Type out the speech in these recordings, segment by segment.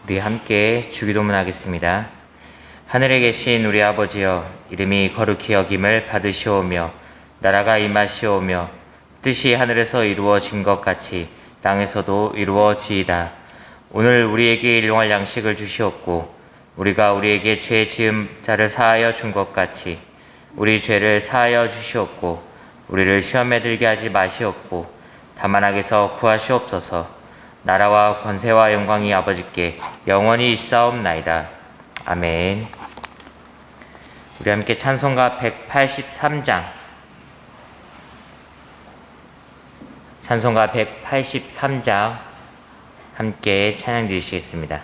우리 함께 주기도문 하겠습니다. 하늘에 계신 우리 아버지여, 이름이 거룩히 여김을 받으시오며 나라가 임하시오며 뜻이 하늘에서 이루어진 것 같이 땅에서도 이루어지이다. 오늘 우리에게 일용할 양식을 주시옵고 우리가 우리에게 죄 지은 자를 사하여 준 것 같이 우리 죄를 사하여 주시옵고 우리를 시험에 들게 하지 마시옵고 다만 악에서 구하시옵소서. 나라와 권세와 영광이 아버지께 영원히 있사옵나이다. 아멘. 우리 함께 찬송가 183장, 찬송가 183장 함께 찬양 드리시겠습니다.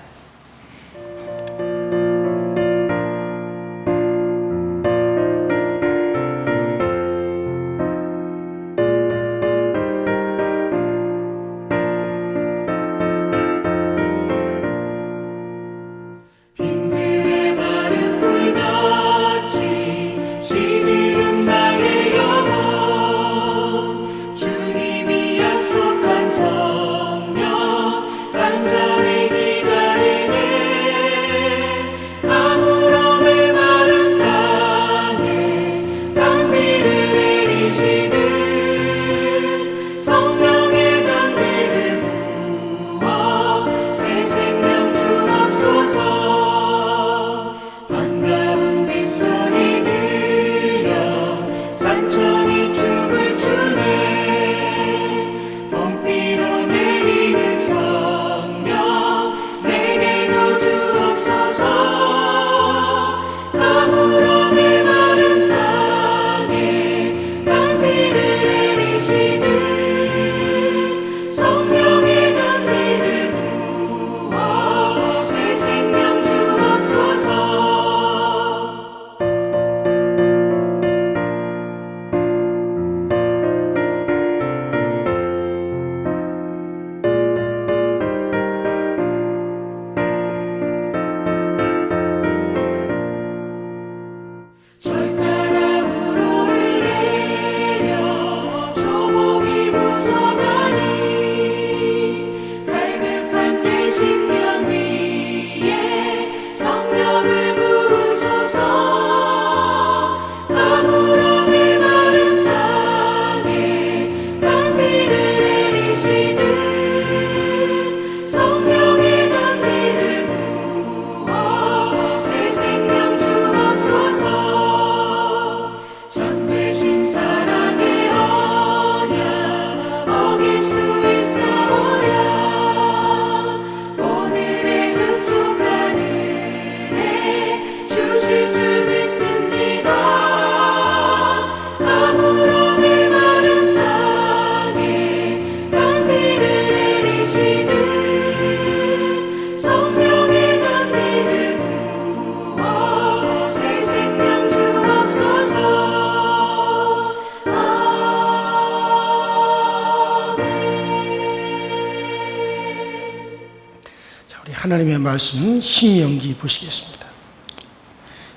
하나님의 말씀 신명기 보시겠습니다.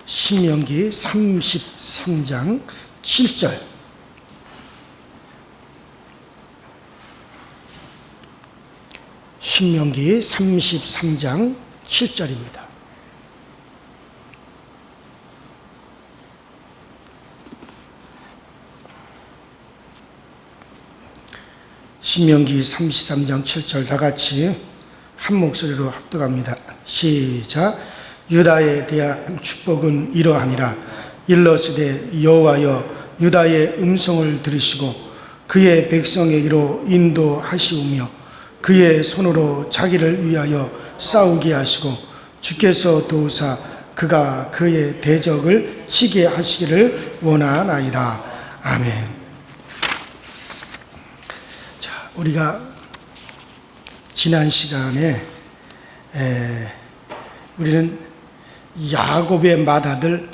신명기 33장 7절. 신명기 33장 7절입니다. 신명기 33장 7절 다 같이 한 목소리로 합독합니다. 시작. 유다에 대한 축복은 이러하니라. 일러스되 여호와여 유다의 음성을 들으시고 그의 백성에게로 인도하시오며 그의 손으로 자기를 위하여 싸우게 하시고 주께서 도우사 그가 그의 대적을 치게 하시기를 원하나이다. 아멘. 자, 우리가 지난 시간에 우리는 야곱의 맏아들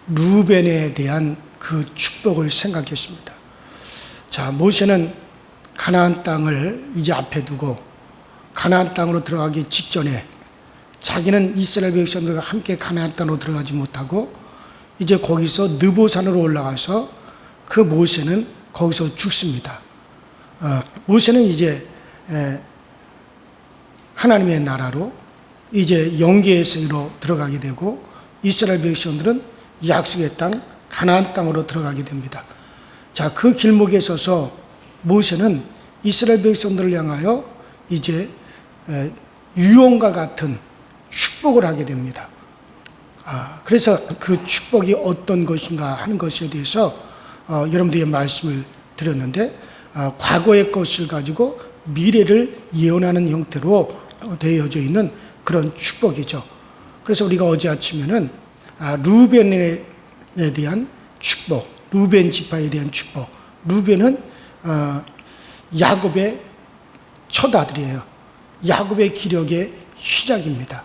루벤에 대한 그 축복을 생각했습니다. 자, 모세는 가나안 땅을 이제 앞에 두고 가나안 땅으로 들어가기 직전에 자기는 이스라엘 백성들과 함께 가나안 땅으로 들어가지 못하고 이제 거기서 느보산으로 올라가서 그 모세는 거기서 죽습니다. 모세는 이제 하나님의 나라로 이제 영계의 세계로 들어가게 되고 이스라엘 백성들은 약속의 땅 가나안 땅으로 들어가게 됩니다. 자, 그 길목에 서서 모세는 이스라엘 백성들을 향하여 이제 유언과 같은 축복을 하게 됩니다. 그래서 그 축복이 어떤 것인가 하는 것에 대해서 여러분들에게 말씀을 드렸는데, 과거의 것을 가지고 미래를 예언하는 형태로 되어져 있는 그런 축복이죠. 그래서 우리가 어제 아침에는 루벤에 대한 축복, 루벤 지파에 대한 축복. 루벤은 야곱의 첫 아들이에요. 야곱의 기력의 시작입니다.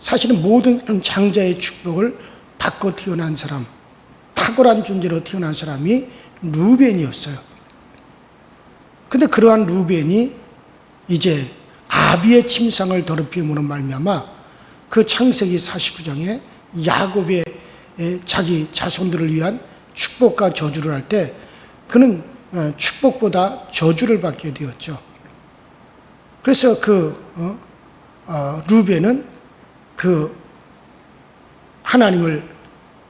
사실은 모든 장자의 축복을 받고 태어난 사람, 탁월한 존재로 태어난 사람이 루벤이었어요. 근데 그러한 루벤이 이제 아비의 침상을 더럽힘으로 말미암아 그 창세기 49장에 야곱의 자기 자손들을 위한 축복과 저주를 할 때 그는 축복보다 저주를 받게 되었죠. 그래서 루벤은 그 하나님을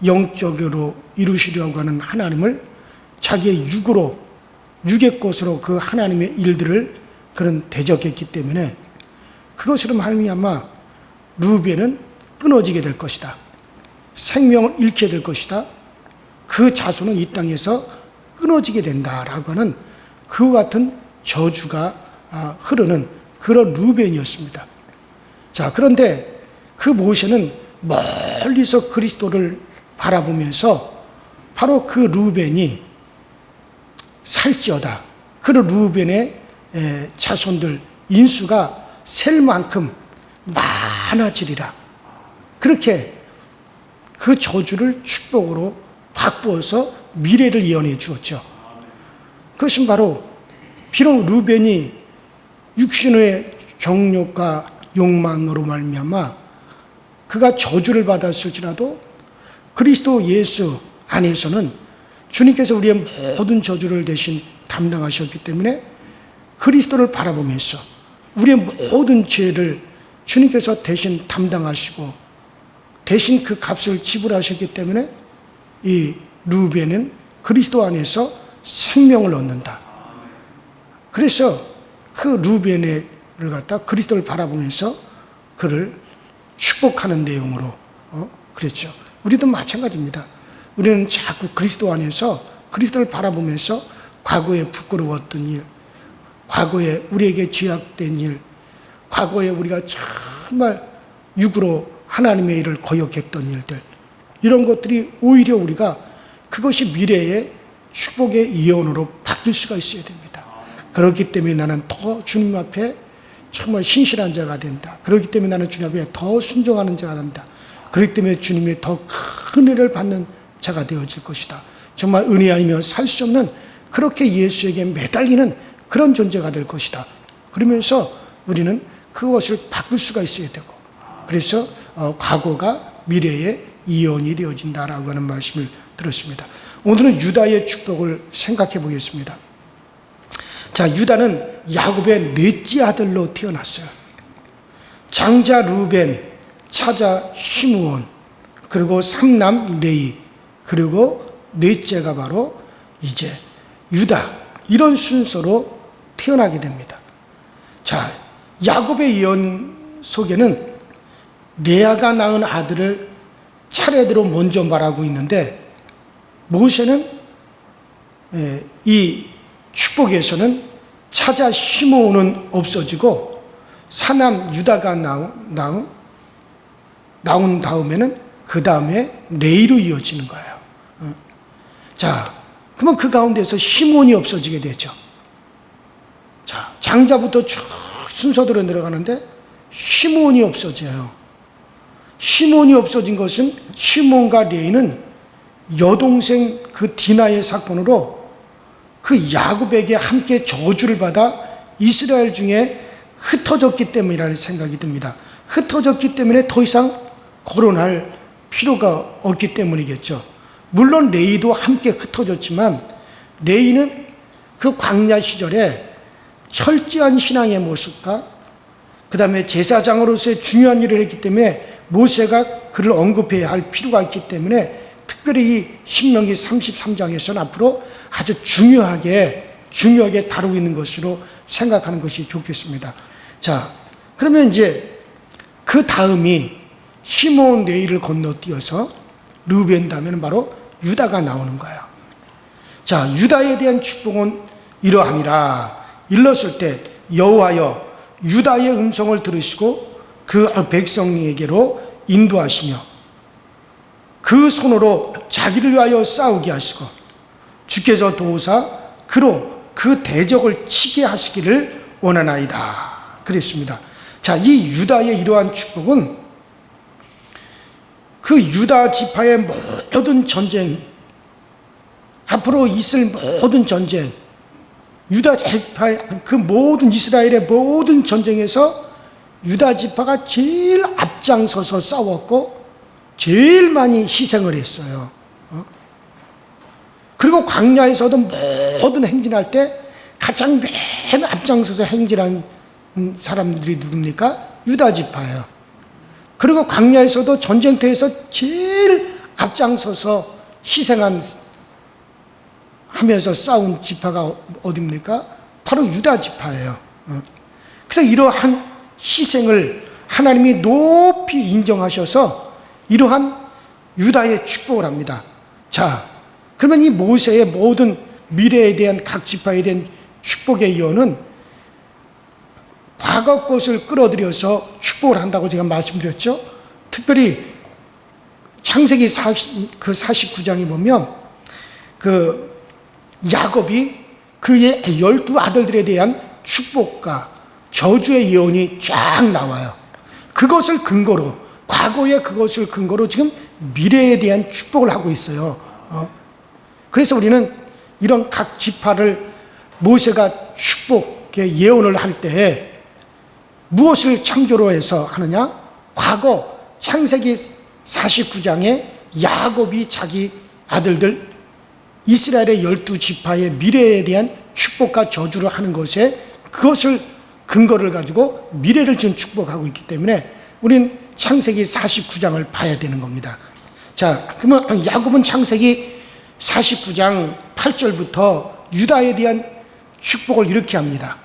영적으로 이루시려고 하는 하나님을 자기의 육의 것으로 그 하나님의 일들을 그는 대적했기 때문에 그것으로 말미암아 루벤은 끊어지게 될 것이다. 생명을 잃게 될 것이다. 그 자손은 이 땅에서 끊어지게 된다라고 하는 그와 같은 저주가 흐르는 그런 루벤이었습니다. 자, 그런데 그 모세는 멀리서 그리스도를 바라보면서 바로 그 루벤이 살찌어다. 그 루벤의 자손들 인수가 셀 만큼 많아지리라. 그렇게 그 저주를 축복으로 바꾸어서 미래를 예언해 주었죠. 그것은 바로 비록 루벤이 육신의 경욕과 욕망으로 말미암아 그가 저주를 받았을지라도 그리스도 예수 안에서는 주님께서 우리의 모든 저주를 대신 담당하셨기 때문에 그리스도를 바라보면서 우리의 모든 죄를 주님께서 대신 담당하시고 대신 그 값을 지불하셨기 때문에 이 루벤은 그리스도 안에서 생명을 얻는다. 그래서 그 루벤을 갖다 그리스도를 바라보면서 그를 축복하는 내용으로 그랬죠. 우리도 마찬가지입니다. 우리는 자꾸 그리스도 안에서 그리스도를 바라보면서 과거에 부끄러웠던 일, 과거에 우리에게 죄악된 일, 과거에 우리가 정말 육으로 하나님의 일을 거역했던 일들, 이런 것들이 오히려 우리가 그것이 미래의 축복의 예언으로 바뀔 수가 있어야 됩니다. 그렇기 때문에 나는 더 주님 앞에 정말 신실한 자가 된다. 그렇기 때문에 나는 주님 앞에 더 순종하는 자가 된다. 그렇기 때문에 주님의 더 큰 은혜를 받는 자가 되어질 것이다. 정말 은혜 아니면 살 수 없는 그렇게 예수에게 매달리는 그런 존재가 될 것이다. 그러면서 우리는 그것을 바꿀 수가 있어야 되고, 그래서 과거가 미래의 예언이 되어진다라고 하는 말씀을 들었습니다. 오늘은 유다의 축복을 생각해 보겠습니다. 자, 유다는 야곱의 넷째 아들로 태어났어요. 장자 루벤, 차자 시므온, 그리고 삼남 레위, 그리고 넷째가 바로 이제 유다, 이런 순서로 태어나게 됩니다. 자, 야곱의 예언 속에는 레아가 낳은 아들을 차례대로 먼저 말하고 있는데, 모세는 이 축복에서는 차자 시므온은 없어지고 사남 유다가 나온 다음에는 그 다음에 레이로 이어지는 거예요. 자, 그러면 그 가운데서 시므온이 없어지게 되죠. 자, 장자부터 쭉 순서대로 내려가는데 시므온이 없어져요. 시므온이 없어진 것은 시므온과 레이는 여동생 그 디나의 사건으로 그 야곱에게 함께 저주를 받아 이스라엘 중에 흩어졌기 때문이라는 생각이 듭니다. 흩어졌기 때문에 더 이상 거론할 필요가 없기 때문이겠죠. 물론 레이도 함께 흩어졌지만 레이는 그 광야 시절에 철저한 신앙의 모습과 그 다음에 제사장으로서의 중요한 일을 했기 때문에 모세가 그를 언급해야 할 필요가 있기 때문에 특별히 이 신명기 33장에서는 앞으로 아주 중요하게 다루고 있는 것으로 생각하는 것이 좋겠습니다. 자, 그러면 이제 그 다음이 시몬 레위를 건너뛰어서 르우벤 다음에는 바로 유다가 나오는 거예요. 자, 유다에 대한 축복은 이러하니라. 일렀을 때 여호와여 유다의 음성을 들으시고 그 백성에게로 인도하시며 그 손으로 자기를 위하여 싸우게 하시고 주께서 도우사 그로 그 대적을 치게 하시기를 원하나이다. 그랬습니다. 자, 이 유다의 이러한 축복은 그 유다 지파의 모든 전쟁, 앞으로 있을 모든 전쟁, 유다 지파의 그 모든 이스라엘의 모든 전쟁에서 유다 지파가 제일 앞장서서 싸웠고 제일 많이 희생을 했어요. 그리고 광야에서도 모든 행진할 때 가장 맨 앞장서서 행진한 사람들이 누굽니까? 유다 지파예요. 그리고 광야에서도 전쟁터에서 제일 앞장서서 희생한 하면서 싸운 지파가 어디입니까? 바로 유다 지파예요. 그래서 이러한 희생을 하나님이 높이 인정하셔서 이러한 유다의 축복을 합니다. 자, 그러면 이 모세의 모든 미래에 대한 각 지파에 대한 축복의 예언은 과거 것을 끌어들여서 축복을 한다고 제가 말씀드렸죠. 특별히 창세기 49장에 보면 그 야곱이 그의 12아들들에 대한 축복과 저주의 예언이 쫙 나와요. 그것을 근거로, 과거의 그것을 근거로 지금 미래에 대한 축복을 하고 있어요. 그래서 우리는 이런 각 지파를 모세가 축복의 예언을 할 때 무엇을 참조로 해서 하느냐? 과거 창세기 49장에 야곱이 자기 아들들 이스라엘의 12지파의 미래에 대한 축복과 저주를 하는 것에 그것을 근거를 가지고 미래를 지금 축복하고 있기 때문에 우리는 창세기 49장을 봐야 되는 겁니다. 자, 그러면 야곱은 창세기 49장 8절부터 유다에 대한 축복을 이렇게 합니다.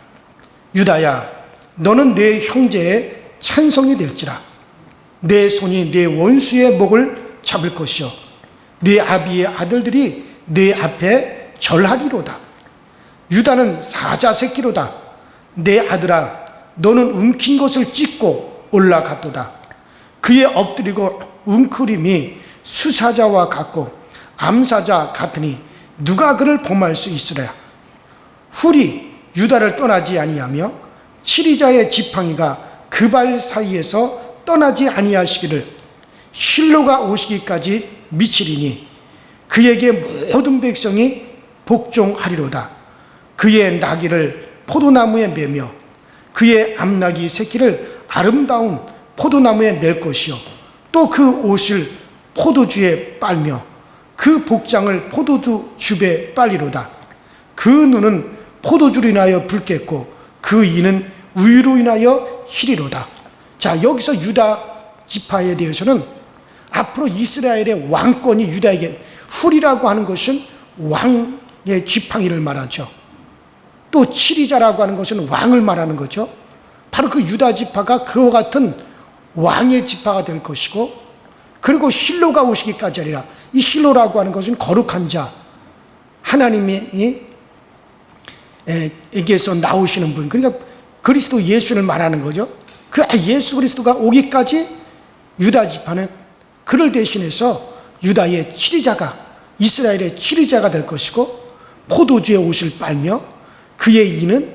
유다야, 너는 내 형제의 찬송이 될지라. 내 손이 내 원수의 목을 잡을 것이요 내 아비의 아들들이 내 앞에 절하리로다. 유다는 사자 새끼로다. 내 아들아, 너는 움킨 것을 찢고 올라갔도다. 그의 엎드리고 웅크림이 수사자와 같고 암사자 같으니 누가 그를 범할 수 있으랴. 훌이 유다를 떠나지 아니하며 치리자의 지팡이가 그 발 사이에서 떠나지 아니하시기를 실로가 오시기까지 미치리니 그에게 모든 백성이 복종하리로다. 그의 나귀를 포도나무에 매며 그의 암나귀 새끼를 아름다운 포도나무에 맬 것이요 또 그 옷을 포도주에 빨며 그 복장을 포도주 줍에 빨리로다. 그 눈은 포도주로 인하여 붉겠고 그 이는 우유로 인하여 희리로다. 자, 여기서 유다 지파에 대해서는 앞으로 이스라엘의 왕권이 유다에게, 훌이라고 하는 것은 왕의 지팡이를 말하죠. 또 치리자라고 하는 것은 왕을 말하는 거죠. 바로 그 유다 지파가 그와 같은 왕의 지파가 될 것이고, 그리고 실로가 오시기까지 하리라. 이 실로라고 하는 것은 거룩한 자, 하나님이 에게서 나오시는 분, 그러니까 그리스도 예수를 말하는 거죠. 그 예수 그리스도가 오기까지 유다 지파는 그를 대신해서 유다의 치리자가, 이스라엘의 치리자가 될 것이고 포도주의 옷을 빨며 그의 이는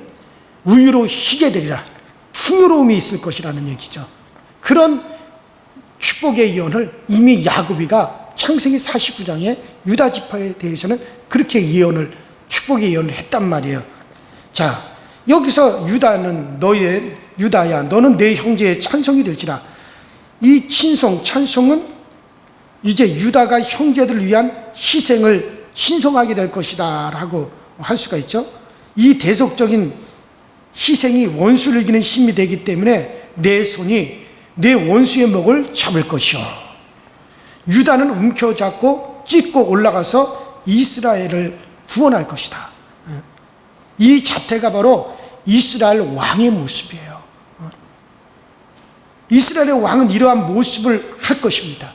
우유로 희게 되리라. 풍요로움이 있을 것이라는 얘기죠. 그런 축복의 예언을 이미 야곱이가 창세기 49장에 유다 지파에 대해서는 그렇게 예언을, 축복의 예언을 했단 말이에요. 자, 여기서 유다는 너의, 유다야 너는 내 형제의 찬송이 될지라. 이 찬송은 이제 유다가 형제들을 위한 희생을 신성하게 될 것이다 라고 할 수가 있죠. 이 대속적인 희생이 원수를 이기는 힘이 되기 때문에 내 손이 내 원수의 목을 잡을 것이요. 유다는 움켜잡고 찢고 올라가서 이스라엘을 구원할 것이다. 이 자태가 바로 이스라엘 왕의 모습이에요. 이스라엘의 왕은 이러한 모습을 할 것입니다.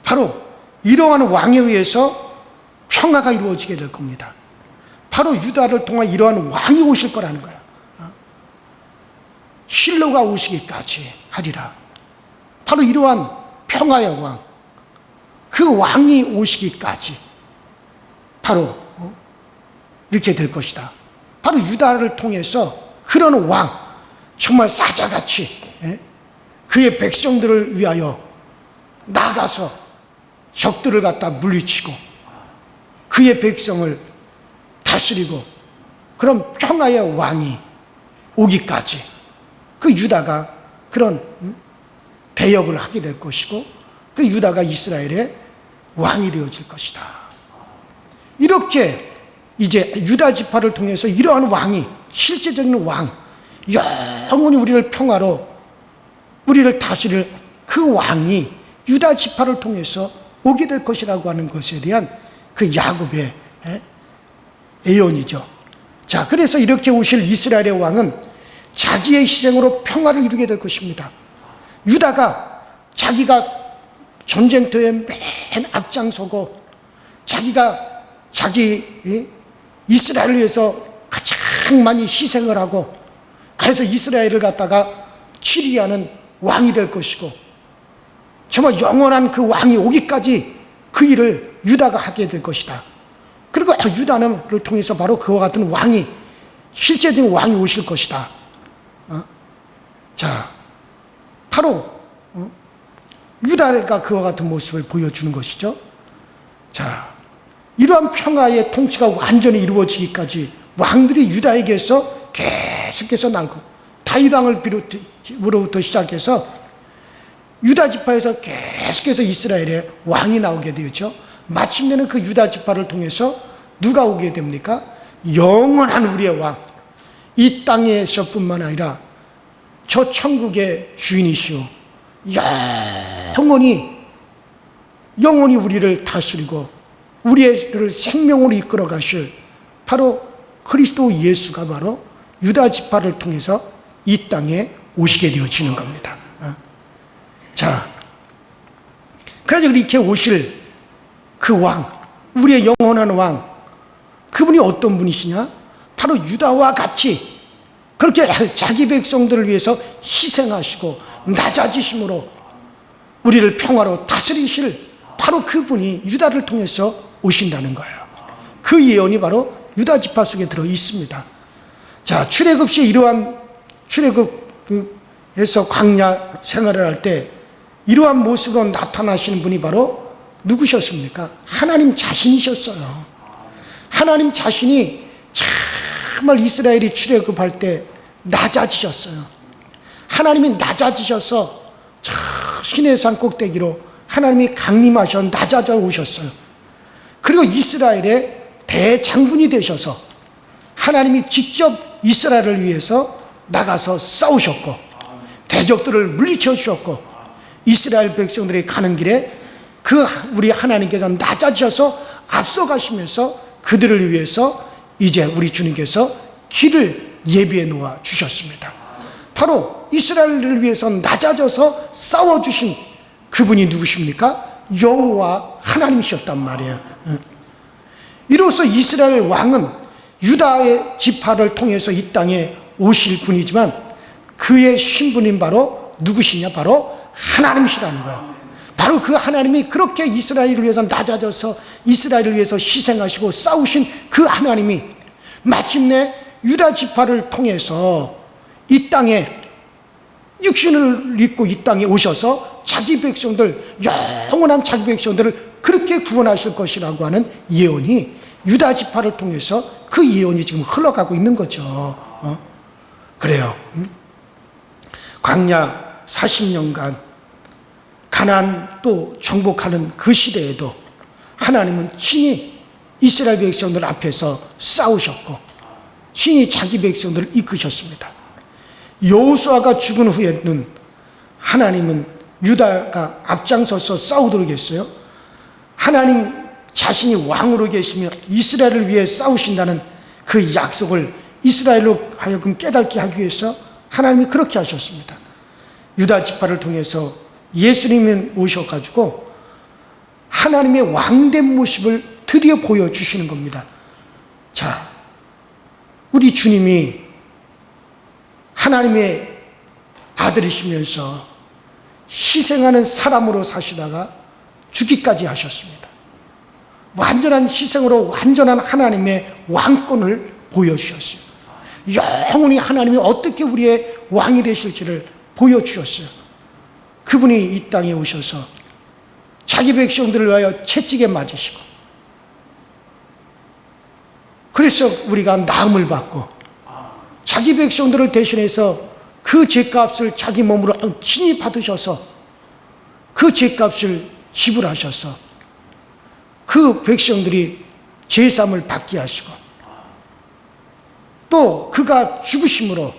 바로 이러한 왕에 의해서 평화가 이루어지게 될 겁니다. 바로 유다를 통한 이러한 왕이 오실 거라는 거예요. 실로가 오시기까지 하리라. 바로 이러한 평화의 왕, 그 왕이 오시기까지 바로 이렇게 될 것이다. 바로 유다를 통해서 그런 왕, 정말 사자같이 그의 백성들을 위하여 나가서 적들을 갖다 물리치고 그의 백성을 다스리고 그런 평화의 왕이 오기까지 그 유다가 그런 대역을 하게 될 것이고 그 유다가 이스라엘의 왕이 되어질 것이다. 이렇게 이제 유다 지파를 통해서 이러한 왕이, 실제적인 왕, 영원히 우리를 평화로 우리를 다스릴 그 왕이 유다 지파를 통해서 오게 될 것이라고 하는 것에 대한 그 야곱의 예언이죠. 자, 그래서 이렇게 오실 이스라엘의 왕은 자기의 희생으로 평화를 이루게 될 것입니다. 유다가 자기가 전쟁터에 맨 앞장서고 자기 이스라엘을 위해서 가장 많이 희생을 하고 그래서 이스라엘을 갖다가 치리하는 왕이 될 것이고 정말 영원한 그 왕이 오기까지 그 일을 유다가 하게 될 것이다. 그리고 유다를 통해서 바로 그와 같은 왕이, 실제적인 왕이 오실 것이다. 자, 바로 유다가 그와 같은 모습을 보여주는 것이죠. 자, 이러한 평화의 통치가 완전히 이루어지기까지 왕들이 유다에게서 계속해서 나오고 다윗 왕을 비롯부터 시작해서 유다 지파에서 계속해서 이스라엘의 왕이 나오게 되었죠. 마침내는 그 유다 지파를 통해서 누가 오게 됩니까? 영원한 우리의 왕, 이 땅에서뿐만 아니라 저 천국의 주인이시오, 영원히 우리를 다스리고 우리를 생명으로 이끌어 가실 바로 그리스도 예수가 바로 유다 지파를 통해서 이 땅에 오시게 되어지는 겁니다. 자, 그래서 이렇게 오실 그 왕, 우리의 영원한 왕, 그분이 어떤 분이시냐? 바로 유다와 같이 그렇게 자기 백성들을 위해서 희생하시고 낮아지심으로 우리를 평화로 다스리실 바로 그분이 유다를 통해서 오신다는 거예요. 그 예언이 바로 유다 지파 속에 들어 있습니다. 자, 출애굽 시 이러한 출애굽에서 광야 생활을 할 때 이러한 모습으로 나타나시는 분이 바로 누구셨습니까? 하나님 자신이셨어요. 하나님 자신이 정말 이스라엘이 출애굽할 때 낮아지셨어요. 하나님이 낮아지셔서 저 시내산 꼭대기로 하나님이 강림하셔 낮아져 오셨어요. 그리고 이스라엘의 대장군이 되셔서 하나님이 직접 이스라엘을 위해서 나가서 싸우셨고 대적들을 물리쳐 주셨고 이스라엘 백성들이 가는 길에 그 우리 하나님께서 낮아지셔서 앞서가시면서 그들을 위해서 이제 우리 주님께서 길을 예비해 놓아 주셨습니다. 바로 이스라엘을 위해서 낮아져서 싸워주신 그분이 누구십니까? 여호와 하나님이셨단 말이에요. 이로써 이스라엘 왕은 유다의 지파를 통해서 이 땅에 오실 분이지만 그의 신분인 바로 누구시냐? 바로 하나님이시라는 거예요. 바로 그 하나님이 그렇게 이스라엘을 위해서 낮아져서 이스라엘을 위해서 희생하시고 싸우신 그 하나님이 마침내 유다 지파를 통해서 이 땅에 육신을 입고 이 땅에 오셔서 자기 백성들, 영원한 자기 백성들을 그렇게 구원하실 것이라고 하는 예언이 유다 지파를 통해서 그 예언이 지금 흘러가고 있는 거죠. 그래요. 광야 40년간 가나안 또 정복하는 그 시대에도 하나님은 친히 이스라엘 백성들 앞에서 싸우셨고 친히 자기 백성들을 이끄셨습니다. 여호수아가 죽은 후에는 하나님은 유다가 앞장서서 싸우도록 했어요. 하나님 자신이 왕으로 계시며 이스라엘을 위해 싸우신다는 그 약속을 이스라엘로 하여금 깨닫게 하기 위해서 하나님이 그렇게 하셨습니다. 유다 지파를 통해서 예수님이 오셔가지고 하나님의 왕된 모습을 드디어 보여주시는 겁니다. 자, 우리 주님이 하나님의 아들이시면서 희생하는 사람으로 사시다가 죽기까지 하셨습니다. 완전한 희생으로 완전한 하나님의 왕권을 보여주셨어요. 영원히 하나님이 어떻게 우리의 왕이 되실지를 보여주셨어요. 그분이 이 땅에 오셔서 자기 백성들을 위하여 채찍에 맞으시고, 그래서 우리가 나음을 받고 자기 백성들을 대신해서 그 죄값을 자기 몸으로 친히 받으셔서 그 죄값을 지불하셔서 그 백성들이 죄사함을 받게 하시고, 또 그가 죽으심으로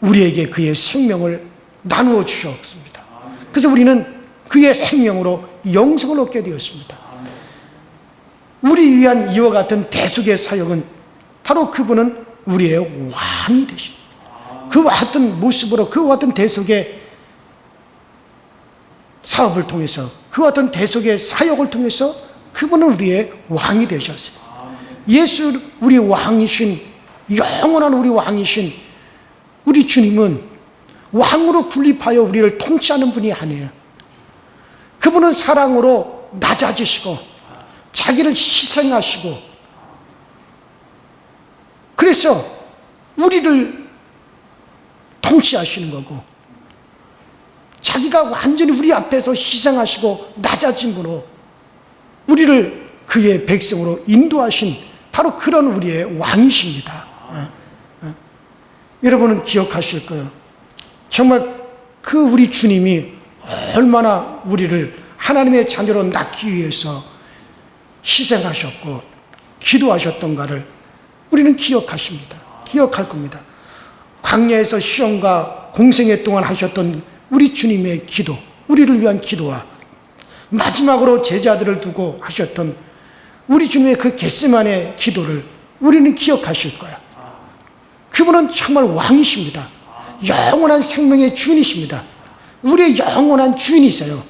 우리에게 그의 생명을 나누어 주셨습니다. 그래서 우리는 그의 생명으로 영생을 얻게 되었습니다. 우리 위한 이와 같은 대속의 사역은 바로 그분은 우리의 왕이 되신, 그와 같은 모습으로 그와 같은 대속의 사업을 통해서, 그와 같은 대속의 사역을 통해서 그분은 우리의 왕이 되셨어요. 예수, 우리 왕이신, 영원한 우리 왕이신 우리 주님은 왕으로 군립하여 우리를 통치하는 분이 아니에요. 그분은 사랑으로 낮아지시고 자기를 희생하시고, 그래서 우리를 통치하시는 거고, 자기가 완전히 우리 앞에서 희생하시고 낮아짐으로 우리를 그의 백성으로 인도하신 바로 그런 우리의 왕이십니다. 여러분은 기억하실 거예요. 정말 그 우리 주님이 얼마나 우리를 하나님의 자녀로 낳기 위해서 희생하셨고 기도하셨던가를 우리는 기억하십니다. 기억할 겁니다. 광야에서 시험과 공생애 동안 하셨던 우리 주님의 기도, 우리를 위한 기도와 마지막으로 제자들을 두고 하셨던 우리 주님의 그 겟세마네 기도를 우리는 기억하실 거야. 그분은 정말 왕이십니다. 영원한 생명의 주인이십니다. 우리의 영원한 주인이세요.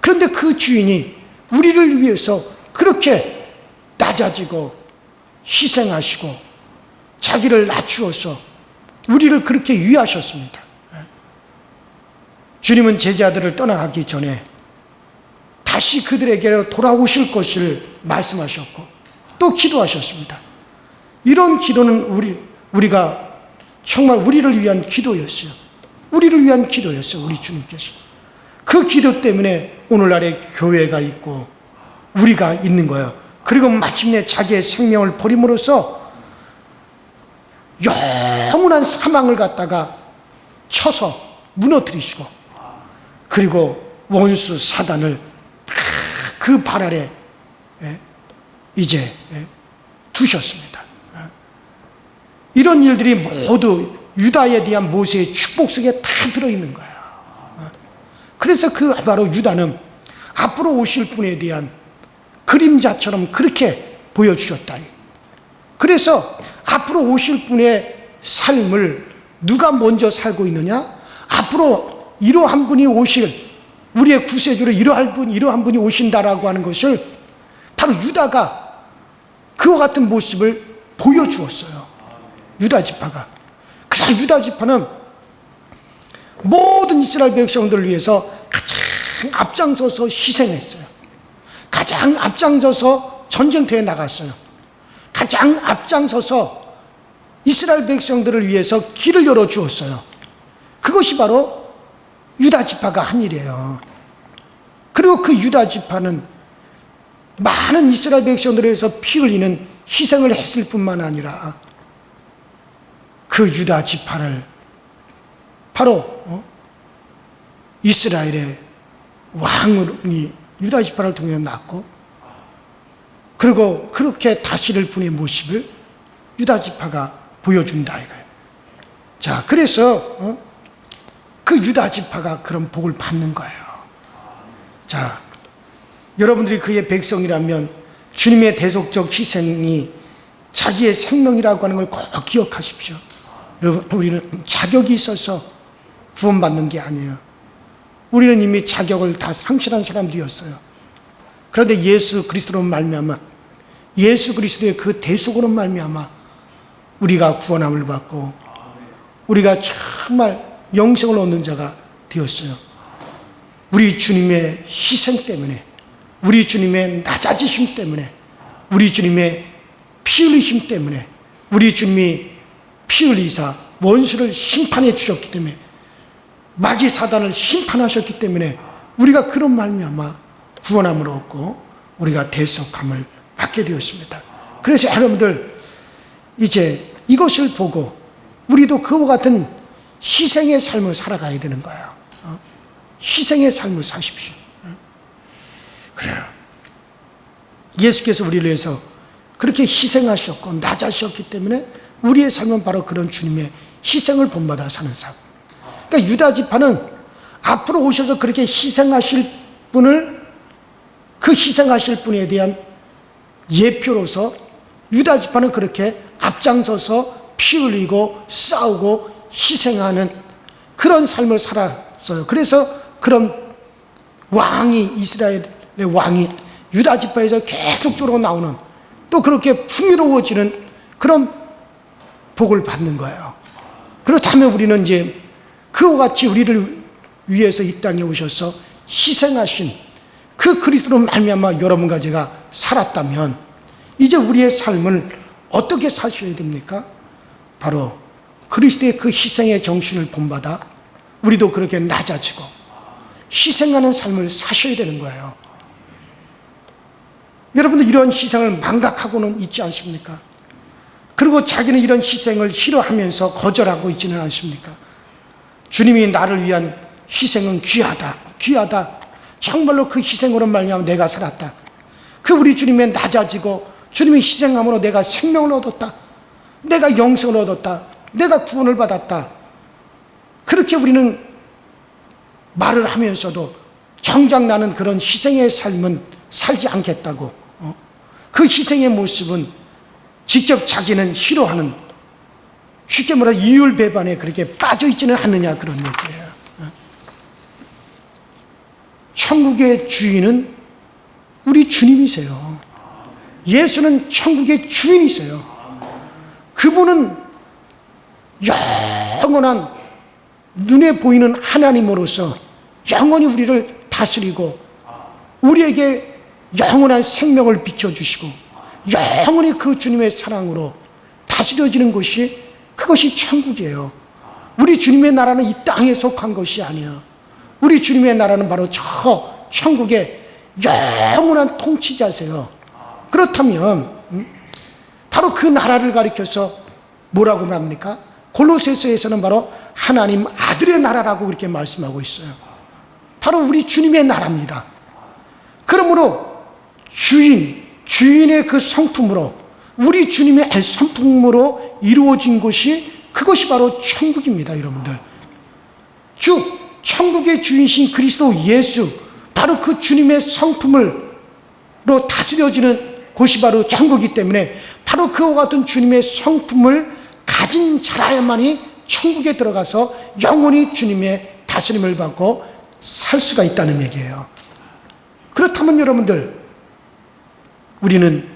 그런데 그 주인이 우리를 위해서 그렇게 낮아지고 희생하시고 자기를 낮추어서 우리를 그렇게 위하셨습니다. 주님은 제자들을 떠나가기 전에 다시 그들에게로 돌아오실 것을 말씀하셨고 또 기도하셨습니다. 이런 기도는 우리가 정말 우리를 위한 기도였어요. 우리를 위한 기도였어요. 우리 주님께서. 그 기도 때문에 오늘날의 교회가 있고 우리가 있는 거예요. 그리고 마침내 자기의 생명을 버림으로써 영원한 사망을 갖다가 쳐서 무너뜨리시고, 그리고 원수 사단을 그 발 아래 이제 두셨습니다. 이런 일들이 모두 유다에 대한 모세의 축복 속에 다 들어있는 거예요. 그래서 그 바로 유다는 앞으로 오실 분에 대한 그림자처럼 그렇게 보여주셨다. 그래서 앞으로 오실 분의 삶을 누가 먼저 살고 있느냐? 앞으로 이러한 분이 오실, 우리의 구세주로 이러한 분이 오신다라고 하는 것을 바로 유다가 그와 같은 모습을 보여주었어요. 유다 지파가. 그래서 유다 지파는 모든 이스라엘 백성들을 위해서 가장 앞장서서 희생했어요. 가장 앞장서서 전쟁터에 나갔어요. 가장 앞장서서 이스라엘 백성들을 위해서 길을 열어주었어요. 그것이 바로 유다 지파가 한 일이에요. 그리고 그 유다 지파는 많은 이스라엘 백성들을 위해서 피 흘리는 희생을 했을 뿐만 아니라 그 유다 지파를 바로 이스라엘의 왕이 유다 지파를 통해 낳고, 그리고 그렇게 다스릴 분의 모습을 유다 지파가 보여준다 이거예요. 자, 그래서 그 유다 지파가 그런 복을 받는 거예요. 자, 여러분들이 그의 백성이라면 주님의 대속적 희생이 자기의 생명이라고 하는 걸 꼭 기억하십시오. 여러분, 우리는 자격이 있어서 구원받는 게 아니에요. 우리는 이미 자격을 다 상실한 사람들이었어요. 그런데 예수 그리스도로 말미암아, 예수 그리스도의 그 대속으로 말미암아 우리가 구원함을 받고 우리가 정말 영생을 얻는 자가 되었어요. 우리 주님의 희생 때문에, 우리 주님의 낮아지심 때문에, 우리 주님의 피 흘리심 때문에, 우리 주님이 피 흘리사 원수를 심판해 주셨기 때문에, 마귀 사단을 심판하셨기 때문에 우리가 그런 말미암아 구원함을 얻고 우리가 대속함을 받게 되었습니다. 그래서 여러분들 이제 이것을 보고 우리도 그와 같은 희생의 삶을 살아가야 되는 거예요. 희생의 삶을 사십시오. 그래요. 예수께서 우리를 위해서 그렇게 희생하셨고 낮아지셨기 때문에 우리의 삶은 바로 그런 주님의 희생을 본받아 사는 삶. 그러니까 유다 지파는 앞으로 오셔서 그렇게 희생하실 분을, 그 희생하실 분에 대한 예표로서 유다 지파는 그렇게 앞장서서 피 흘리고 싸우고 희생하는 그런 삶을 살았어요. 그래서 그런 왕이, 이스라엘의 왕이 유다 지파에서 계속적으로 나오는, 또 그렇게 풍요로워지는 그런 복을 받는 거예요. 그렇다면 우리는 이제 그와 같이 우리를 위해서 이 땅에 오셔서 희생하신 그 그리스도로 말미암아 여러분과 제가 살았다면 이제 우리의 삶을 어떻게 사셔야 됩니까? 바로 그리스도의 그 희생의 정신을 본받아 우리도 그렇게 낮아지고 희생하는 삶을 사셔야 되는 거예요. 여러분들 이런 희생을 망각하고는 있지 않습니까? 그리고 자기는 이런 희생을 싫어하면서 거절하고 있지는 않습니까? 주님이 나를 위한 희생은 귀하다, 귀하다. 정말로 그 희생으로 말미암아 내가 살았다. 그 우리 주님의 낮아지고 주님의 희생함으로 내가 생명을 얻었다. 내가 영생을 얻었다. 내가 구원을 받았다. 그렇게 우리는 말을 하면서도 정작 나는 그런 희생의 삶은 살지 않겠다고. 그 희생의 모습은 직접 자기는 싫어하는, 쉽게 말해 이율배반에 그렇게 빠져 있지는 않느냐, 그런 얘기예요. 천국의 주인은 우리 주님이세요. 예수는 천국의 주인이세요. 그분은 영원한 눈에 보이는 하나님으로서 영원히 우리를 다스리고 우리에게 영원한 생명을 비춰주시고 영원히 그 주님의 사랑으로 다스려지는 것이, 그것이 천국이에요. 우리 주님의 나라는 이 땅에 속한 것이 아니에요. 우리 주님의 나라는 바로 저 천국의 영원한 통치자세요. 그렇다면 바로 그 나라를 가리켜서 뭐라고 말합니까? 골로새서에서는 바로 하나님 아들의 나라라고 그렇게 말씀하고 있어요. 바로 우리 주님의 나라입니다. 그러므로 주인의 그 성품으로, 우리 주님의 성품으로 이루어진 것이, 그것이 바로 천국입니다, 여러분들. 천국의 주인이신 그리스도 예수, 바로 그 주님의 성품으로 다스려지는 곳이 바로 천국이기 때문에 바로 그와 같은 주님의 성품을 가진 자라야만이 천국에 들어가서 영원히 주님의 다스림을 받고 살 수가 있다는 얘기예요. 그렇다면 여러분들, 우리는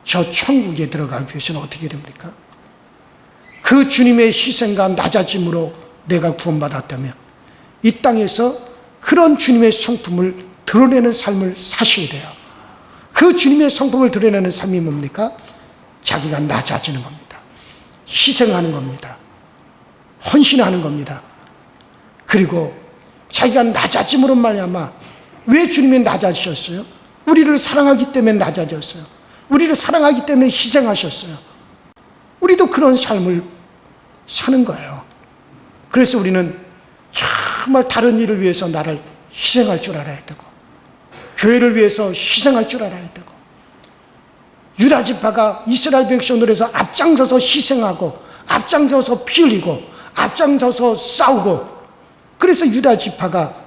저 천국에 들어가기 위해서는 어떻게 됩니까? 그 주님의 희생과 낮아짐으로 내가 구원받았다면 이 땅에서 그런 주님의 성품을 드러내는 삶을 사셔야 돼요. 그 주님의 성품을 드러내는 삶이 뭡니까? 자기가 낮아지는 겁니다. 희생하는 겁니다. 헌신하는 겁니다. 그리고 자기가 낮아짐으로 말미암아, 왜 주님이 낮아지셨어요? 우리를 사랑하기 때문에 낮아졌어요. 우리를 사랑하기 때문에 희생하셨어요. 우리도 그런 삶을 사는 거예요. 그래서 우리는 정말 다른 일을 위해서 나를 희생할 줄 알아야 되고, 교회를 위해서 희생할 줄 알아야 되고, 유다 지파가 이스라엘 백성들에서 앞장서서 희생하고, 앞장서서 피 흘리고, 앞장서서 싸우고, 그래서 유다 지파가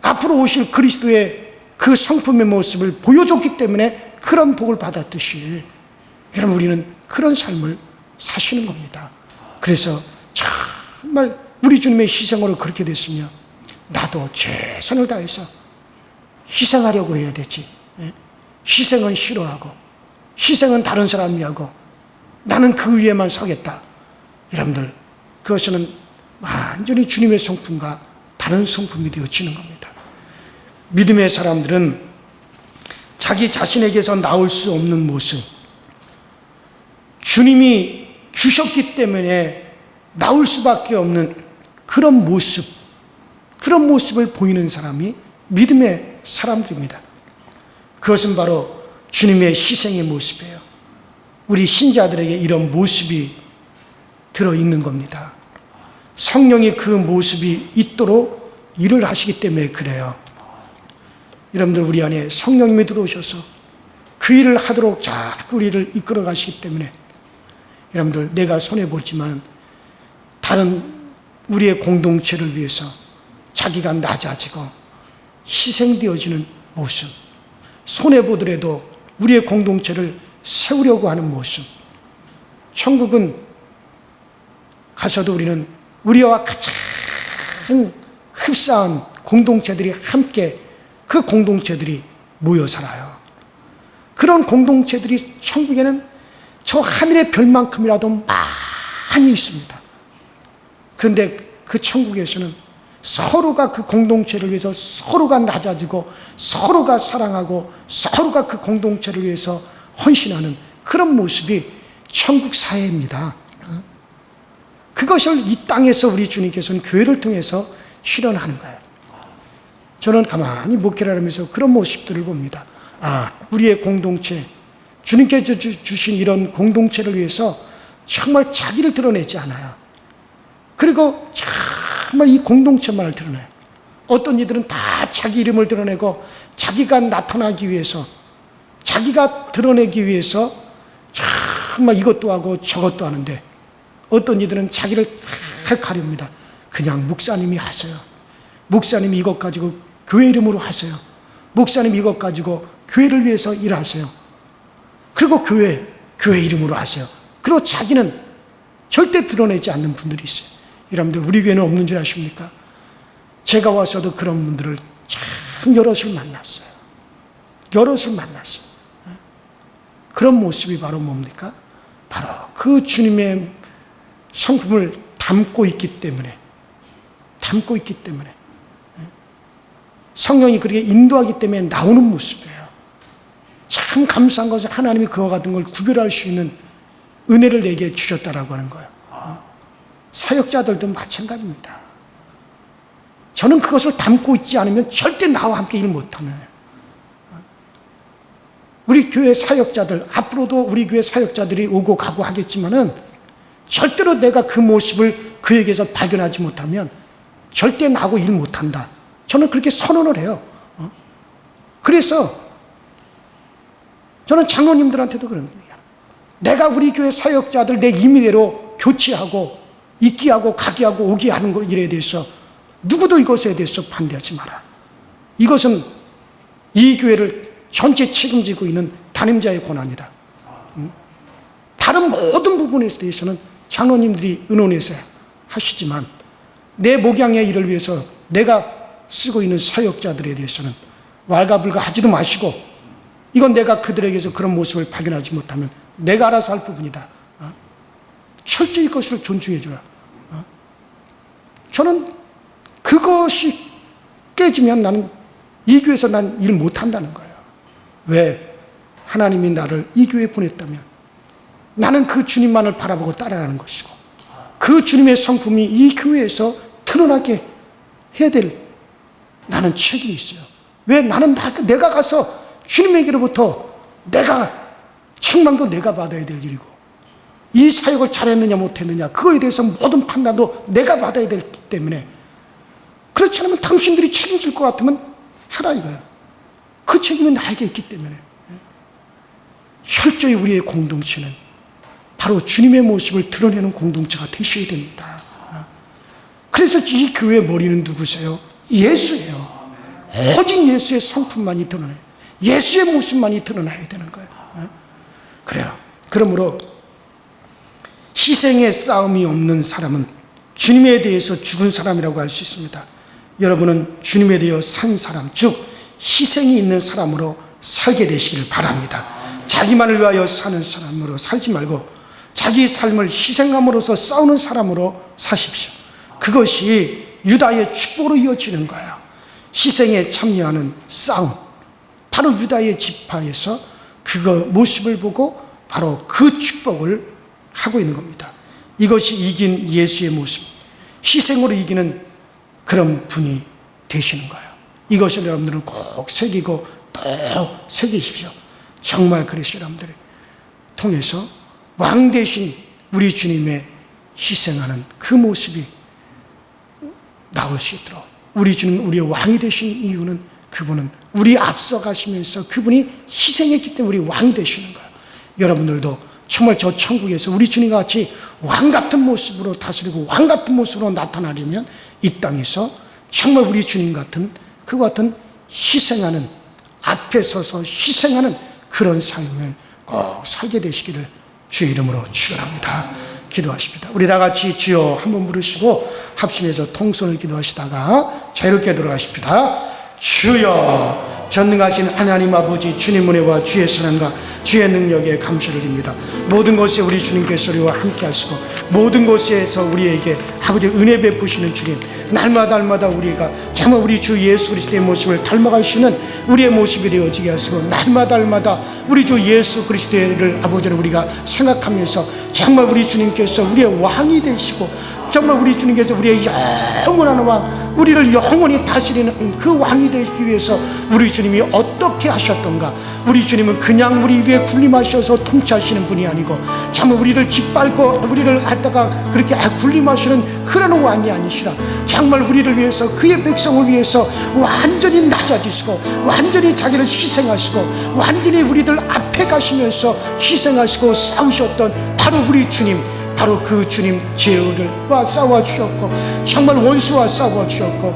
앞으로 오실 그리스도의 그 성품의 모습을 보여줬기 때문에 그런 복을 받았듯이, 여러분, 우리는 그런 삶을 사시는 겁니다. 그래서 정말 우리 주님의 희생으로 그렇게 됐으며, 나도 최선을 다해서 희생하려고 해야 되지. 희생은 싫어하고, 희생은 다른 사람이 하고, 나는 그 위에만 서겠다. 여러분들, 그것은 완전히 주님의 성품과 다른 성품이 되어지는 겁니다. 믿음의 사람들은 자기 자신에게서 나올 수 없는 모습, 주님이 주셨기 때문에 나올 수밖에 없는 그런 모습을 보이는 사람이 믿음의 사람들입니다. 그것은 바로 주님의 희생의 모습이에요. 우리 신자들에게 이런 모습이 들어있는 겁니다. 성령이 그 모습이 있도록 일을 하시기 때문에 그래요. 여러분들, 우리 안에 성령님이 들어오셔서 그 일을 하도록 자꾸 우리를 이끌어 가시기 때문에, 여러분들, 내가 손해보지만 다른 우리의 공동체를 위해서 자기가 낮아지고 희생되어지는 모습, 손해보더라도 우리의 공동체를 세우려고 하는 모습, 천국은 가서도 우리는 우리와 가장 흡사한 공동체들이 함께, 그 공동체들이 모여 살아요. 그런 공동체들이 천국에는 저 하늘의 별만큼이라도 많이 있습니다. 그런데 그 천국에서는 서로가 그 공동체를 위해서 서로가 낮아지고, 서로가 사랑하고, 서로가 그 공동체를 위해서 헌신하는 그런 모습이 천국 사회입니다. 그것을 이 땅에서 우리 주님께서는 교회를 통해서 실현하는 거예요. 저는 가만히 목회를 하면서 그런 모습들을 봅니다. 우리의 공동체, 주님께서 주신 이런 공동체를 위해서 정말 자기를 드러내지 않아요. 그리고 정말 이 공동체만을 드러내요. 어떤 이들은 다 자기 이름을 드러내고 자기가 나타나기 위해서, 자기가 드러내기 위해서 정말 이것도 하고 저것도 하는데, 어떤 이들은 자기를 다 가립니다. 그냥 목사님이 하세요. 목사님이 이것 가지고 교회 이름으로 하세요. 목사님 이것 가지고 교회를 위해서 일하세요. 그리고 교회 이름으로 하세요. 그리고 자기는 절대 드러내지 않는 분들이 있어요. 여러분들, 우리 교회는 없는 줄 아십니까? 제가 와서도 그런 분들을 참 여럿을 만났어요. 그런 모습이 바로 뭡니까? 바로 그 주님의 성품을 담고 있기 때문에, 성령이 그렇게 인도하기 때문에 나오는 모습이에요. 참 감사한 것은 하나님이 그와 같은 걸 구별할 수 있는 은혜를 내게 주셨다라고 하는 거예요. 사역자들도 마찬가지입니다. 저는 그것을 담고 있지 않으면 절대 나와 함께 일 못하네. 우리 교회 사역자들, 앞으로도 우리 교회 사역자들이 오고 가고 하겠지만은 절대로 내가 그 모습을 그에게서 발견하지 못하면 절대 나하고 일 못한다. 저는 그렇게 선언을 해요. 그래서 저는 장로님들한테도 그런 거예요. 내가 우리 교회 사역자들 내 임의대로 교체하고 있기하고 가기하고 오기 하는 일에 대해서 누구도 이것에 대해서 반대하지 마라. 이것은 이 교회를 전체 책임지고 있는 담임자의 권한이다. 다른 모든 부분에 대해서는 장로님들이 의논해서 하시지만, 내 목양의 일을 위해서 내가 쓰고 있는 사역자들에 대해서는 왈가불가 하지도 마시고, 이건 내가 그들에게서 그런 모습을 발견하지 못하면 내가 알아서 할 부분이다. 철저히 그것을 존중해 주라. 저는 그것이 깨지면 나는 이 교회에서 난 일 못한다는 거예요. 왜? 하나님이 나를 이 교회에 보냈다면 나는 그 주님만을 바라보고 따라가는 것이고, 그 주님의 성품이 이 교회에서 드러나게 해야 될 나는 책임이 있어요. 왜? 나는 내가 가서 주님에게로부터 내가 책망도 내가 받아야 될 일이고, 이 사역을 잘했느냐 못했느냐 그거에 대해서 모든 판단도 내가 받아야 되기 때문에, 그렇지 않으면 당신들이 책임질 것 같으면 하라 이거야. 그 책임이 나에게 있기 때문에 철저히 우리의 공동체는 바로 주님의 모습을 드러내는 공동체가 되셔야 됩니다. 그래서 이 교회의 머리는 누구세요? 예수예요. 오직 예수의 성품만이 드러나요. 예수의 모습만이 드러나야 되는 거예요. 그래요. 그러므로 희생의 싸움이 없는 사람은 주님에 대해서 죽은 사람이라고 할 수 있습니다. 여러분은 주님에 대해 산 사람, 즉 희생이 있는 사람으로 살게 되시길 바랍니다. 자기만을 위하여 사는 사람으로 살지 말고 자기 삶을 희생함으로써 싸우는 사람으로 사십시오. 그것이 유다의 축복으로 이어지는 거예요. 희생에 참여하는 싸움, 바로 유다의 지파에서 그 모습을 보고 바로 그 축복을 하고 있는 겁니다. 이것이 이긴 예수의 모습, 희생으로 이기는 그런 분이 되시는 거예요. 이것을 여러분들은 꼭 새기고 또 새기십시오. 정말 그리스도 여러분들을 통해서 왕 대신 우리 주님의 희생하는 그 모습이 나올 수 있도록, 우리 주님 우리의 왕이 되신 이유는 그분은 우리 앞서가시면서 그분이 희생했기 때문에 우리 왕이 되시는 거예요. 여러분들도 정말 저 천국에서 우리 주님과 같이 왕 같은 모습으로 다스리고 왕 같은 모습으로 나타나려면 이 땅에서 정말 우리 주님 같은 그와 같은 희생하는, 앞에 서서 희생하는 그런 삶을 꼭 살게 되시기를 주의 이름으로 축원합니다. 기도하십니다. 우리 다 같이 주여 한번 부르시고 합심해서 통성을 기도하시다가 자유롭게 돌아가십니다. 주여, 전능하신 하나님 아버지, 주님 은혜와 주의 사랑과 주의 능력에 감사를 드립니다. 모든 것에 우리 주님께서 우리와 함께 하시고 모든 것에서 우리에게 아버지 은혜 베푸시는 주님, 날마다 우리가 정말 우리 주 예수 그리스도의 모습을 닮아가시는 우리의 모습이 되어지게 하시고 날마다 우리 주 예수 그리스도를 아버지를 우리가 생각하면서 정말 우리 주님께서 우리의 왕이 되시고 정말 우리 주님께서 우리의 영원한 왕, 우리를 영원히 다스리는 그 왕이 되기 위해서 우리 주님이 어떻게 하셨던가. 우리 주님은 그냥 우리 위에 군림하셔서 통치하시는 분이 아니고 정말 우리를 짓밟고 우리를 갖다가 그렇게 군림하시는 그런 왕이 아니시라 정말 우리를 위해서, 그의 백성을 위해서 완전히 낮아지시고 완전히 자기를 희생하시고 완전히 우리들 앞에 가시면서 희생하시고 싸우셨던 바로 우리 주님, 바로 그 주님 제어를와 싸워주셨고 정말 원수와 싸워주셨고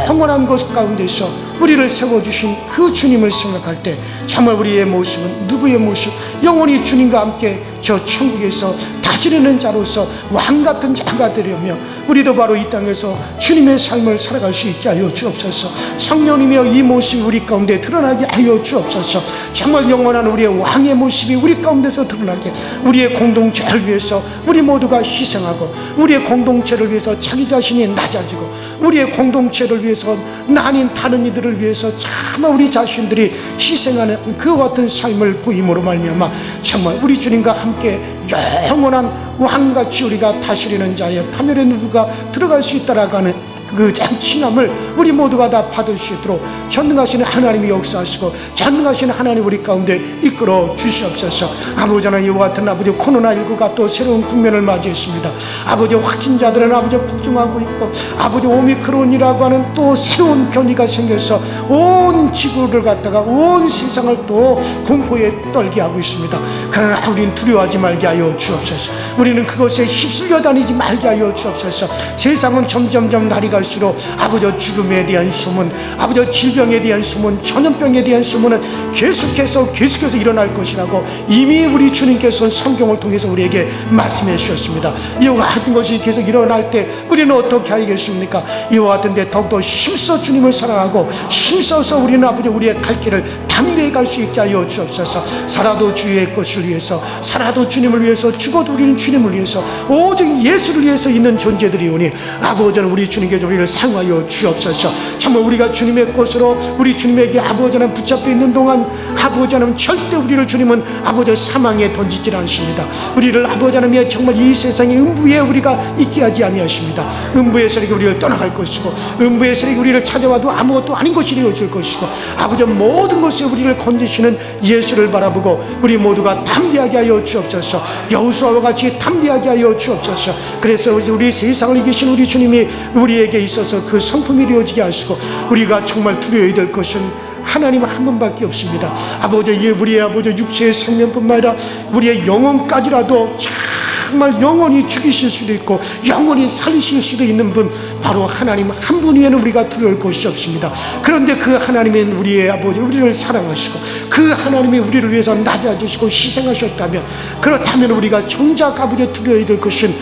영원한 것 가운데서 우리를 세워주신 그 주님을 생각할 때 정말 우리의 모습은 누구의 모습? 영원히 주님과 함께 저 천국에서 다스리는 자로서 왕같은 자가 되려며 우리도 바로 이 땅에서 주님의 삶을 살아갈 수 있게 하여 주옵소서. 성령이며 이 모습이 우리 가운데 드러나게 하여 주옵소서. 정말 영원한 우리의 왕의 모습이 우리 가운데서 드러나게, 우리의 공동체를 위해서 우리 모두가 희생하고 우리의 공동체를 위해서 자기 자신이 낮아지고 우리의 공동체를 위해서 아닌 다른 이들을 위해서 정말 우리 자신들이 희생하는 그와 같은 삶을 보임으로 말미암아 정말 우리 주님과 함께 영원한 왕같이 우리가 다스리는 자의 파멸의 누구가 들어갈 수 있다라고 하는 그 신함을 우리 모두가 다 받을 수 있도록 전능하시는 하나님이 역사하시고 전능하시는 하나님 우리 가운데 이끌어 주시옵소서. 아버지 하나님, 이와 같은 아버지 코로나19가 또 새로운 국면을 맞이했습니다. 아버지 확진자들은 아버지 폭증하고 있고 아버지 오미크론이라고 하는 또 새로운 변이가 생겨서 온 지구를 갖다가 온 세상을 또 공포에 떨게 하고 있습니다. 그러나 우리는 두려워하지 말게 하여 주옵소서. 우리는 그것에 휩쓸려 다니지 말게 하여 주옵소서. 세상은 점점점 날이 갈수록 아버지 죽음에 대한 소문, 아버지 질병에 대한 소문, 전염병에 대한 소문은 계속해서 일어날 것이라고 이미 우리 주님께서 성경을 통해서 우리에게 말씀해 주셨습니다. 이와 같은 것이 계속 일어날 때 우리는 어떻게 하겠습니까? 이와 같은데 더욱더 힘써 주님을 사랑하고 힘써서 우리는 아버지 우리의 갈 길을 담대히 갈 수 있게 하여 주옵소서. 살아도 주의 것을 위해서, 살아도 주님을 위해서, 죽어도 우리는 주님을 위해서 오직 예수를 위해서 있는 존재들이오니 아버지는 우리 주님께서 우리를 사용하여 주옵소서. 정말 우리가 주님의 것으로 우리 주님에게 아버지는 붙잡혀 있는 동안 아버지는 절대 우리를 주님은 아버지 사망에 던지질 않습니다. 우리를 아버지는 정말 이 세상의 음부에 우리가 있게 하지 아니하십니다. 음부의 세력이 우리를 떠나갈 것이고 음부의 세력이 우리를 찾아와도 아무것도 아닌 것이 되어질 것이고 아버지 모든 것에 우리를 건지시는 예수를 바라보고 우리 모두가 담대하게 하여 주옵소서. 여호수아와 같이 담대하게 하여 주옵소서. 그래서 우리 세상을 이기신 우리 주님이 우리에게 있어서 그 성품이 되어지게 하시고 우리가 정말 두려워야 될 것은 하나님 한 분밖에 없습니다. 아버지, 우리의 아버지 육체의 생명뿐만 아니라 우리의 영혼까지라도 정말 영원히 죽이실 수도 있고 영원히 살리실 수도 있는 분, 바로 하나님 한 분 외에는 우리가 두려울 것이 없습니다. 그런데 그 하나님은 우리의 아버지, 우리를 사랑하시고 그 하나님이 우리를 위해서 낮아지시고 희생하셨다면, 그렇다면 우리가 정작 아버지 두려워야 될 것은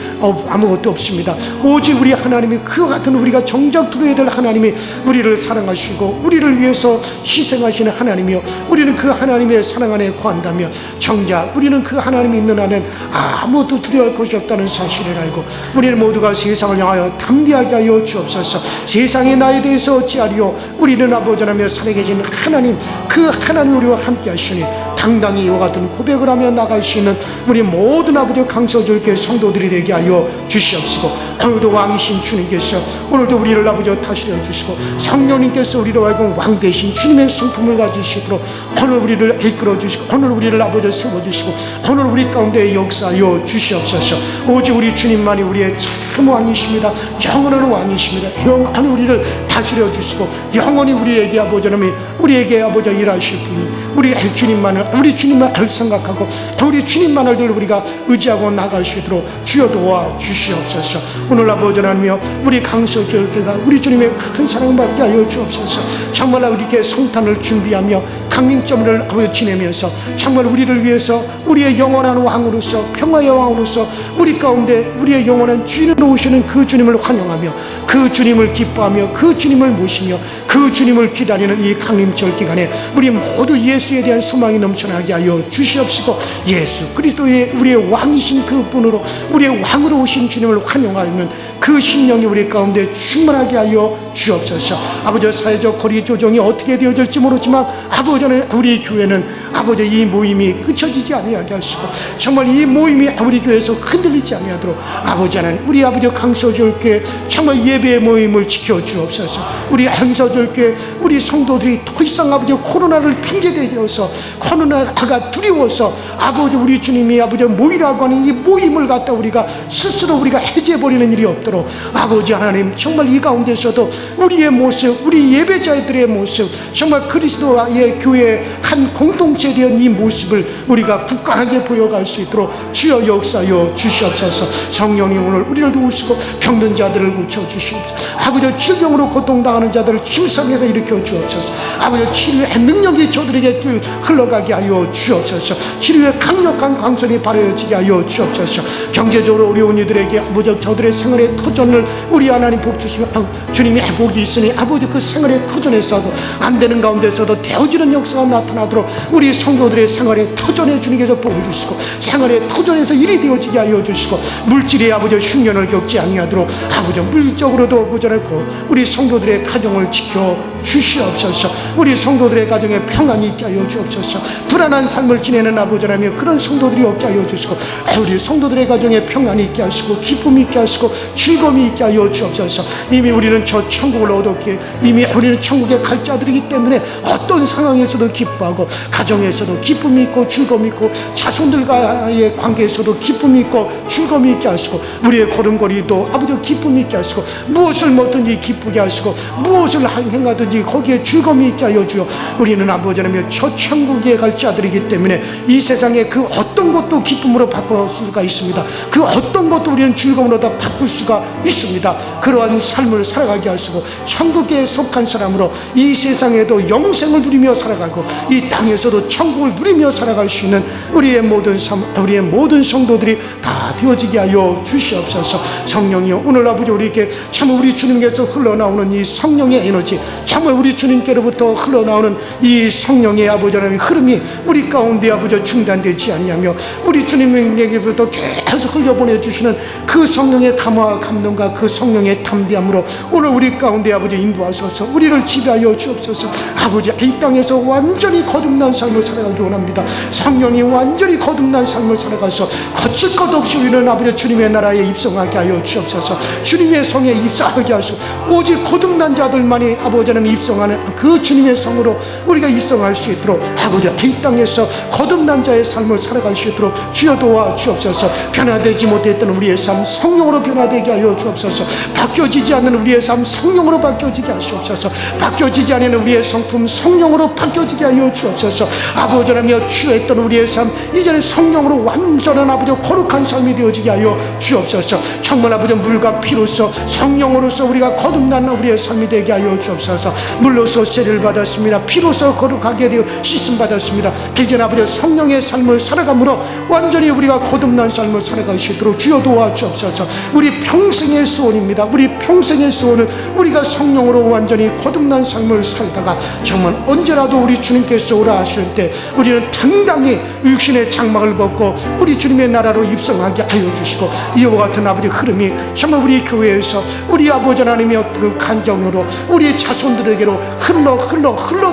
아무것도 없습니다. 오직 우리 하나님이, 그와 같은 우리가 정작 두려워야 될 하나님이 우리를 사랑하시고 우리를 위해서 희생하시는 하나님이요, 우리는 그 하나님의 사랑 안에 거한다면 정작 우리는 그 하나님이 있는 한은 아무것도 두려워할 것이 없다는 사실을 알고 우리는 모두가 세상을 향하여 담대하게 하여 주옵소서. 세상이 나에 대해서 어찌하리요, 우리는 아버지 하나님 살아계신 하나님, 그 하나님 우리와 함께 하시니 당당히 이와 같은 고백을 하며 나갈 수 있는 우리 모든 아버지 강서절교회 성도들이 되게 하여 주시옵시고, 오늘도 왕이신 주님께서 오늘도 우리를 아버지 다스려 주시고 성령님께서 우리로 하여금 왕 대신 주님의 성품을 가지시도록 오늘 우리를 이끌어 주시고 오늘 우리를 아버지 세워주시고 오늘 우리 가운데 역사하여 주시옵소서. 오직 우리 주님만이 우리의 참 왕이십니다. 영원한 왕이십니다. 영원히 우리를 다스려 주시고 영원히 우리에게 아버지 하나님, 우리에게 아버지 일하실 분이 우리 주님만을 생각하고 우리 주님만을 늘 우리가 의지하고 나갈 수 있도록 주여 도와 주시옵소서. 오늘 아버지 하나님이여, 우리 강서교회가 우리 주님의 큰 사랑받게 하여 주옵소서. 정말 우리에게 성탄을 준비하며 강림점을 아버지 지내면서 정말 우리를 위해서 우리의 영원한 왕으로서 평화의 왕으로서 우리 가운데 우리의 영원한 주인으로 오시는 그 주님을 환영하며 그 주님을 기뻐하며 그 주님을 모시며 그 주님을 기다리는 이 강림절 기간에 우리 모두 예수에 대한 소망이 넘쳐나게 하여 주시옵시고, 예수 그리스도의 우리의 왕이신 그 분으로 우리의 왕으로 오신 주님을 환영하는 그 심령이 우리 가운데 충만하게 하여 주옵소서. 아버지, 사회적 거리 조정이 어떻게 되어질지 모르지만 아버지는 우리 교회는 아버지 이 모임이 그쳐지지 아니하게 하시고 정말 이 모임이 우리 교회에서 흔들리지 아니하도록 아버지 하나님, 우리 아버지 강서절교회 정말 예배의 모임을 지켜 주옵소서. 우리 강서절교회 우리 성도들이 더 이상 아버지 코로나를 핑계대어서 코로나가 두려워서 아버지 우리 주님이 아버지 모이라고 하는 이 모임을 갖다 우리가 스스로 우리가 해제해버리는 일이 없도록 아버지 하나님, 정말 이 가운데서도 우리의 모습, 우리 예배자들의 모습, 정말 그리스도의 교회의 한 공동체 된 이 모습을 우리가 굳건하게 보여갈 수 있도록 주여 역사여 주시옵소서. 성령님 오늘 우리를 도우시고 병든 자들을 고쳐주시옵소서. 아버지 질병으로 고통당하는 자들을 힘상에서 일으켜 주옵소서. 아버지 치료의 능력이 저들에게 흘러가게 하여 주옵소서. 치료의 강력한 광선이 발휘어지게 하여 주옵소서. 경제적으로 어려운 이들에게 아버지 저들의 생활의 터전을 우리 하나님 복 주시며 주님의 복이 있으니 아버지 그 생활의 터전에서도 안 되는 가운데서도 되어지는 역사가 나타나도록 우리 성도들의 생활의 터전에 주님께서 복을 주시고 생활의 터전에서 일이 되어지게 하여 주시고 물질의 아버지 흉년을 겪지 아니하도록 아버지 물질적으로도 보전하고 우리 성도들의 가정을 지켜 주시옵소서. 우리 성도들의 가정에 평안이 있게 하여 주옵소서. 불안한 삶을 지내는 아버지라며 그런 성도들이 없게 하여 주시고 우리 성도들의 가정에 평안이 있게 하시고 기쁨이 있게 하시고 즐거움이 있게 하여 주옵소서. 이미 우리는 저 천국을 얻었기에 이미 우리는 천국에 갈 자들이기 때문에 어떤 상황에서도 기뻐하고 가정에서도 기쁨이 있고 즐거움이 있고 자손들과의 관계에서도 기쁨이 있고 즐거움이 있게 하시고 우리의 걸음걸이도 아버지 기쁨이 있게 하시고 무엇을 먹든지 기쁘게 하시고 무엇을 행하든지 거기에 즐거움이 있게 하여 주어 우리는 아버지 하나님 저 천국에 갈 자들이기 때문에 이 세상에 그 어떤 것도 기쁨으로 바꿀 수가 있습니다. 그 어떤 것도 우리는 즐거움으로 다 바꿀 수가 있습니다. 그러한 삶을 살아가게 하시고 천국에 속한 사람으로 이 세상에도 영생을 누리며 살아가고 이 땅에서도 천국을 누리며 살아갈 수 있는 우리의 모든 삶, 우리의 모든 성도들이 다 되어지게 하여 주시옵소서. 성령이여, 오늘 아버지 우리에게 참 우리 주님께서 흘러나오는 이 성령의 에너지, 정말 우리 주님께로부터 흘러나오는 이 성령의 아버지 하나님의 흐름이 우리 가운데 아버지 중단되지 아니하며 우리 주님에게부터 계속 흘려보내주시는 그 성령의 감화와 감동과 그 성령의 담대함으로 오늘 우리 가운데 아버지 인도하소서. 우리를 지배하여 주옵소서. 아버지 이 땅에서 완전히 거듭난 삶을 살아가기 원합니다. 성령이 완전히 거듭난 삶을 살아가서 거칠 것 없이 우리는 아버지 주님의 나라에 입성하게 하여 주옵소서. 주님의 성에 입성하게 하시고 오직 거듭난 자들만이 아버지 하나님 주님 입성하는 그 주님의 성으로 우리가 입성할 수 있도록 아버지 이 땅에서 거듭난 자의 삶을 살아갈 수 있도록 주여 도와 주옵소서. 변화되지 못했던 우리의 삶 성령으로 변화되게 하여 주옵소서. 바뀌어지지 않는 우리의 삶 성령으로 바뀌어지게 하시옵소서. 바뀌어지지 않는 우리의 성품 성령으로 바뀌어지게 하여 주옵소서. 아버지라며 취했던 우리의 삶 이제는 성령으로 완전한 아버지 거룩한 삶이 되어지게 하여 주옵소서. 정말 아버지 물과 피로서 성령으로서 우리가 거듭난 우리의 삶이 되게 하여 주옵소서. 물로서 세례를 받았습니다. 피로서 거룩하게 되어 씻음 받았습니다. 이제 아버지 성령의 삶을 살아감으로 완전히 우리가 거듭난 삶을 살아갈 수 있도록 주여 도와 주옵소서. 우리 평생의 소원입니다. 우리 평생의 소원은 우리가 성령으로 완전히 거듭난 삶을 살다가 정말 언제라도 우리 주님께서 오라 하실 때 우리는 당당히 육신의 장막을 벗고 우리 주님의 나라로 입성하게 하여 주시고, 이와 같은 아버지 흐름이 정말 우리 교회에서 우리 아버지 하나님의 그 간정으로 우리 자손들에게로 흘러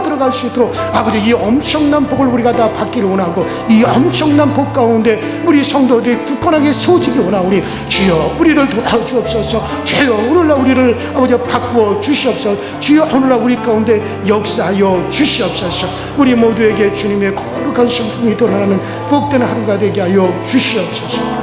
들어갈 수 있도록 아버지 이 엄청난 복을 우리가 다 받기를 원하고, 이 엄청난 복 가운데 우리 성도들이 굳건하게 세워지기 원하오니 주여 우리를 도와주옵소서. 주여 오늘날 우리를 아버지 바꾸어 주시옵소서. 주여 오늘날 우리 가운데 역사하여 주시옵소서. 우리 모두에게 주님의 거룩한 성품이 드러나는 복된 하루가 되게 하여 주시옵소서.